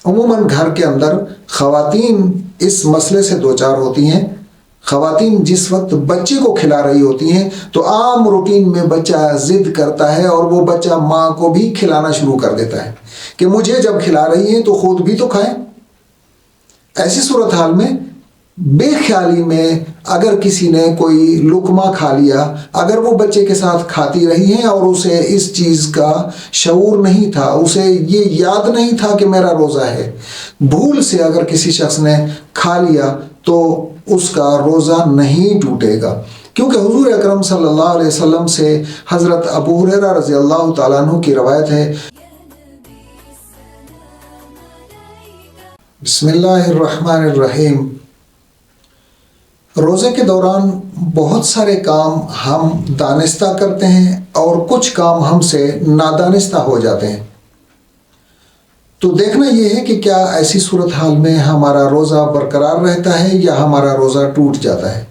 عموماً گھر کے اندر خواتین اس مسئلے سے دوچار ہوتی ہیں۔ خواتین جس وقت بچے کو کھلا رہی ہوتی ہیں تو عام روٹین میں بچہ ضد کرتا ہے اور وہ بچہ ماں کو بھی کھلانا شروع کر دیتا ہے کہ مجھے جب کھلا رہی ہیں تو خود بھی تو کھائیں۔ ایسی صورتحال میں بے خیالی میں اگر کسی نے کوئی لقمہ کھا لیا، اگر وہ بچے کے ساتھ کھاتی رہی ہیں اور اسے اس چیز کا شعور نہیں تھا، اسے یہ یاد نہیں تھا کہ میرا روزہ ہے، بھول سے اگر کسی شخص نے کھا لیا تو اس کا روزہ نہیں ٹوٹے گا، کیونکہ حضور اکرم صلی اللہ علیہ وسلم سے حضرت ابو ہریرہ رضی اللہ تعالیٰ عنہ کی روایت ہے۔ بسم اللہ الرحمن الرحیم۔ روزے کے دوران بہت سارے کام ہم دانستہ کرتے ہیں اور کچھ کام ہم سے نادانستہ ہو جاتے ہیں، تو دیکھنا یہ ہے کہ کیا ایسی صورتحال میں ہمارا روزہ برقرار رہتا ہے یا ہمارا روزہ ٹوٹ جاتا ہے۔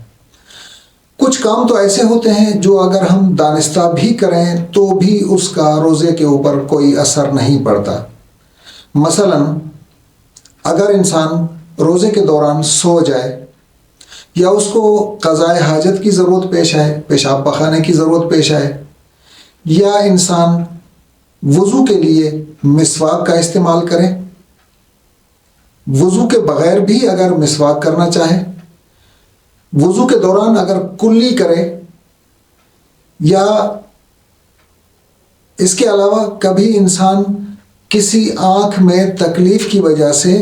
کچھ کام تو ایسے ہوتے ہیں جو اگر ہم دانستہ بھی کریں تو بھی اس کا روزے کے اوپر کوئی اثر نہیں پڑتا۔ مثلا اگر انسان روزے کے دوران سو جائے یا اس کو قضاء حاجت کی ضرورت پیش آئے، پیشاب پخانے کی ضرورت پیش آئے، یا انسان وضو کے لیے مسواک کا استعمال کرے، وضو کے بغیر بھی اگر مسواک کرنا چاہے، وضو کے دوران اگر کلی کرے، یا اس کے علاوہ کبھی انسان کسی آنکھ میں تکلیف کی وجہ سے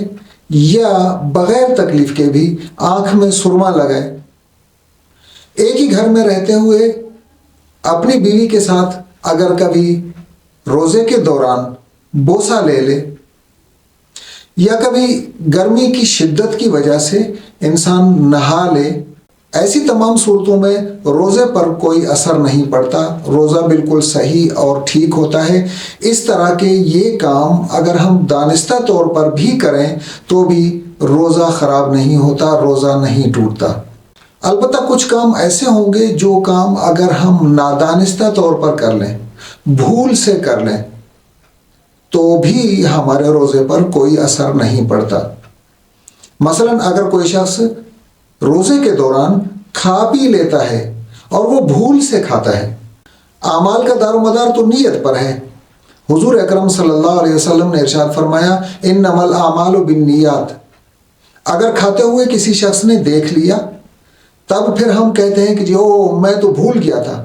یا بغیر تکلیف کے بھی آنکھ میں سرما لگائے، ایک ہی گھر میں رہتے ہوئے اپنی بیوی کے ساتھ اگر کبھی روزے کے دوران بوسہ لے لے، یا کبھی گرمی کی شدت کی وجہ سے انسان نہا لے، ایسی تمام صورتوں میں روزے پر کوئی اثر نہیں پڑتا، روزہ بالکل صحیح اور ٹھیک ہوتا ہے۔ اس طرح کے یہ کام اگر ہم دانستہ طور پر بھی کریں تو بھی روزہ خراب نہیں ہوتا، روزہ نہیں ٹوٹتا۔ البتہ کچھ کام ایسے ہوں گے جو کام اگر ہم نادانستہ طور پر کر لیں، بھول سے کر لیں، تو بھی ہمارے روزے پر کوئی اثر نہیں پڑتا۔ مثلا اگر کوئی شخص روزے کے دوران کھا پی لیتا ہے اور وہ بھول سے کھاتا ہے، اعمال کا دار و مدار تو نیت پر ہے۔ حضور اکرم صلی اللہ علیہ وسلم نے ارشاد فرمایا، انما الاعمال بالنیات۔ اگر کھاتے ہوئے کسی شخص نے دیکھ لیا تب پھر ہم کہتے ہیں کہ جی میں تو بھول گیا تھا،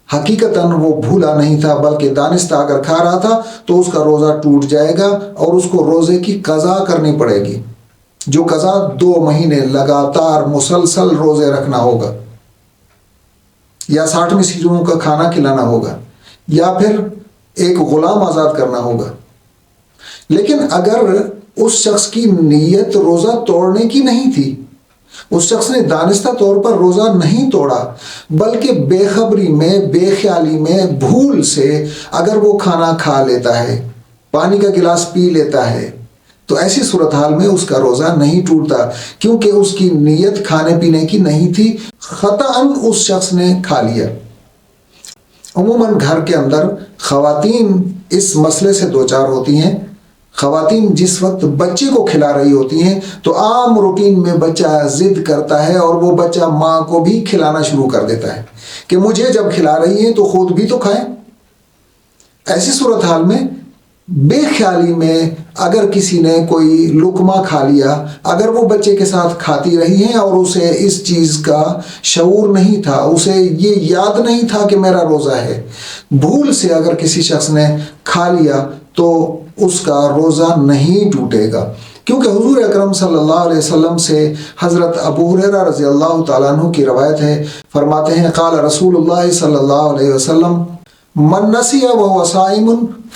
حقیقتاً وہ بھولا نہیں تھا بلکہ دانستہ اگر کھا رہا تھا تو اس کا روزہ ٹوٹ جائے گا اور اس کو روزے کی قضا کرنی پڑے گی، جو قضا 2 مہینے لگاتار مسلسل روزے رکھنا ہوگا، یا 60 مسکینوں کا کھانا کھلانا ہوگا، یا پھر ایک غلام آزاد کرنا ہوگا۔ لیکن اگر اس شخص کی نیت روزہ توڑنے کی نہیں تھی، اس شخص نے دانستہ طور پر روزہ نہیں توڑا بلکہ بے خبری میں، بے خیالی میں، بھول سے اگر وہ کھانا کھا لیتا ہے، پانی کا گلاس پی لیتا ہے، تو ایسی صورتحال میں اس کا روزہ نہیں ٹوٹتا، کیونکہ اس کی نیت کھانے پینے کی نہیں تھی، خطاً اس شخص نے کھا لیا۔ عموماً گھر کے اندر خواتین اس مسئلے سے دوچار ہوتی ہیں۔ خواتین جس وقت بچے کو کھلا رہی ہوتی ہیں تو عام روٹین میں بچہ ضد کرتا ہے اور وہ بچہ ماں کو بھی کھلانا شروع کر دیتا ہے کہ مجھے جب کھلا رہی ہیں تو خود بھی تو کھائیں۔ ایسی صورتحال میں بے خیالی میں اگر کسی نے کوئی لقمہ کھا لیا، اگر وہ بچے کے ساتھ کھاتی رہی ہیں اور اسے اس چیز کا شعور نہیں تھا، اسے یہ یاد نہیں تھا کہ میرا روزہ ہے، بھول سے اگر کسی شخص نے کھا لیا تو اس کا روزہ نہیں ٹوٹے گا، کیونکہ حضور اکرم صلی اللہ علیہ وسلم سے حضرت ابو ہریرہ رضی اللہ تعالیٰ عنہ کی روایت ہے، فرماتے ہیں قال رسول اللہ صلی اللہ علیہ وسلم من نسی وهو صائم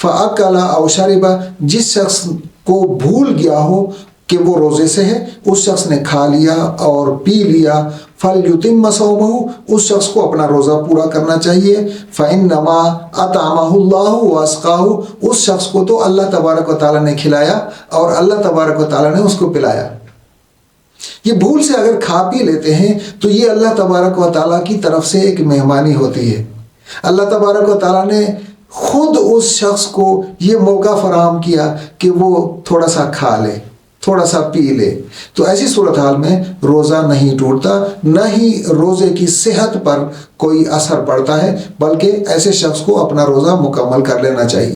فاکل او شرب، جس شخص کو بھول گیا ہو کہ وہ روزے سے ہے، اس شخص نے کھا لیا اور پی لیا، فلیتم صومہ، اس شخص کو اپنا روزہ پورا کرنا چاہیے، فانما اطعمہ اللہ واسقاہ، اس شخص کو تو اللہ تبارک و تعالیٰ نے کھلایا اور اللہ تبارک و تعالیٰ نے اس کو پلایا۔ یہ بھول سے اگر کھا پی لیتے ہیں تو یہ اللہ تبارک و تعالیٰ کی طرف سے ایک مہمانی ہوتی ہے۔ اللہ تبارک و تعالیٰ نے خود اس شخص کو یہ موقع فراہم کیا کہ وہ تھوڑا سا کھا لے، تھوڑا سا پی لے، تو ایسی صورتحال میں روزہ نہیں ٹوٹتا، نہ ہی روزے کی صحت پر کوئی اثر پڑتا ہے، بلکہ ایسے شخص کو اپنا روزہ مکمل کر لینا چاہیے۔